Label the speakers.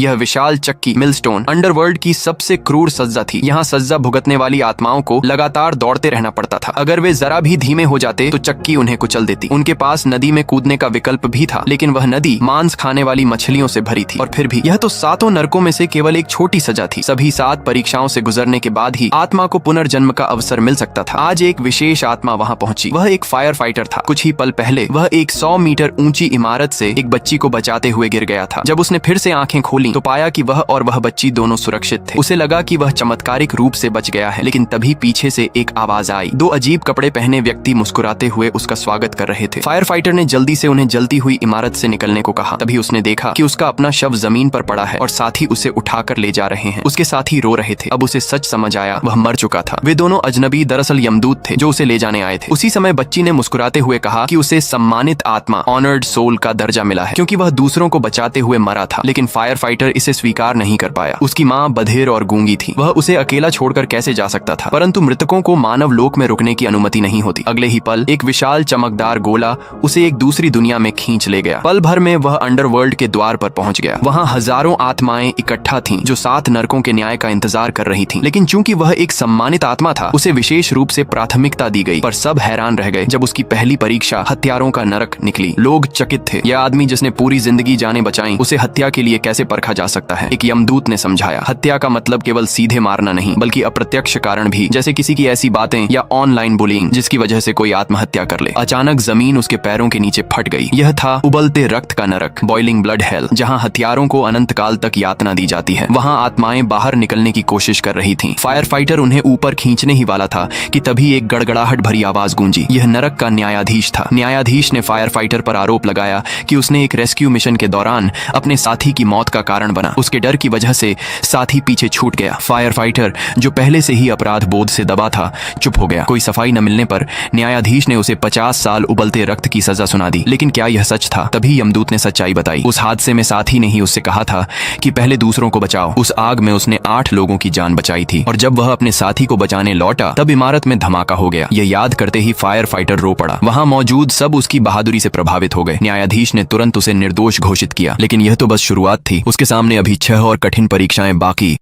Speaker 1: यह विशाल चक्की milestone underworld की सबसे क्रूर सज्जा थी। यहाँ सज्जा भुगतने वाली आत्माओं को लगातार दौड़ते रहना पड़ता था। अगर वे जरा भी धीमे हो जाते तो चक्की उन्हें कुचल देती। उनके पास नदी में कूदने का विकल्प भी था, लेकिन वह नदी मांस खाने वाली मछलियों से भरी थी। और फिर भी यह तो 7 नरकों में से केवल एक छोटी सजा थी। सभी 7 परीक्षाओं से गुजरने के बाद ही आत्मा को पुनर्जन्म का अवसर मिल सकता था। आज एक विशेष आत्मा वहां पहुंची। वह एक फायर फाइटर था। कुछ ही पल पहले वह एक 100 मीटर ऊंची इमारत से एक बच्ची को बचाते हुए गिर गया था। जब उसने फिर से आंखें खोली तो पाया कि वह और वह बच्ची दोनों सुरक्षित थे। उसे लगा कि वह चमत्कारिक रूप से बच गया है, लेकिन तभी पीछे से एक आवाज आई। 2 अजीब कपड़े पहने व्यक्ति मुस्कुराते हुए उसका स्वागत कर रहे थे। फायर फाइटर ने जल्दी से उन्हें जलती हुई इमारत से निकलने को कहा। तभी उसने देखा कि उसका अपना शव जमीन पर पड़ा है और साथी उसे उठाकर ले जा रहे हैं। उसके साथी रो रहे थे। अब उसे सच समझ आया, वह मर चुका था। वे दोनों अजनबी दरअसल यमदूत थे जो उसे ले जाने आए थे। उसी समय बच्ची ने मुस्कुराते हुए कहा कि उसे सम्मानित आत्मा ऑनर्ड सोल का दर्जा मिला है, क्योंकि वह दूसरों को बचाते हुए मरा था। लेकिन फायर फाइटर इसे स्वीकार नहीं कर पाया। उसकी माँ बधिर और गूंगी थी। वह उसे अकेला छोड़कर कैसे जा सकता था? परंतु मृतकों को मानव लोक में रुकने की अनुमति नहीं होती। अगले ही पल एक विशाल चमकदार गोला उसे एक दूसरी दुनिया में खींच ले गया। पल भर में वह अंडरवर्ल्ड के द्वार पर पहुंच गया। वहां हजारों आत्माएं इकट्ठा थीं जो 7 नरकों के न्याय का इंतजार कर रही थीं। लेकिन चूंकि वह एक सम्मानित आत्मा था, उसे विशेष रूप से प्राथमिकता दी गई। पर सब हैरान रह गए जब उसकी पहली परीक्षा हत्यारों का नरक निकली। लोग चकित थे। यह आदमी जिसने पूरी जिंदगी जाने बचाई, उसे हत्या के लिए कैसे परखा जा सकता है? एक यमदूत ने समझाया, हत्या का मतलब केवल सीधे मारना नहीं, बल्कि अप्रत्यक्ष कारण भी, जैसे किसी की ऐसी बातें या ऑनलाइन बुलिंग जिसकी वजह से कोई आत्महत्या कर ले। अचानक जमीन उसके पैरों के नीचे फट गई। यह था उबलते रक्त का नरक, बॉइलिंग ब्लड हेल, जहां हथियारों को अनंत काल तक यातना दी जाती है। वहां आत्माएं बाहर निकलने की कोशिश कर रही थीं। फायर फाइटर उन्हें ऊपर खींचने ही वाला था कि तभी एक गड़गड़ाहट भरी आवाज गूंजी। यह नरक का न्यायाधीश था। न्यायाधीश ने फायर फाइटर पर आरोप लगाया कि उसने एक रेस्क्यू मिशन के दौरान अपने साथी की मौत का कारण बना। उसके डर की वजह से साथी पीछे छूट गया। फायर फाइटर, जो पहले से ही अपराध बोध से दबा था, चुप हो गया। कोई सफाई न मिलने पर न्यायाधीश ने उसे 50 साल उबलते रक्त की सजा सुना दी। लेकिन क्या यह सच था? तभी यमदूत ने सच्चाई बताई। उस हादसे में साथी ने ही उससे कहा था कि पहले दूसरों को बचाओ। उस आग में उसने 8 लोगों की जान बचाई थी, और जब वह अपने साथी को बचाने लौटा तब इमारत में धमाका हो गया। यह याद करते ही फायर फाइटर रो पड़ा। वहां मौजूद सब उसकी बहादुरी से प्रभावित हो गए। न्यायाधीश ने तुरंत उसे निर्दोष घोषित किया। लेकिन यह तो बस शुरुआत थी। उसके सामने अभी 6 और कठिन परीक्षाएं बाकी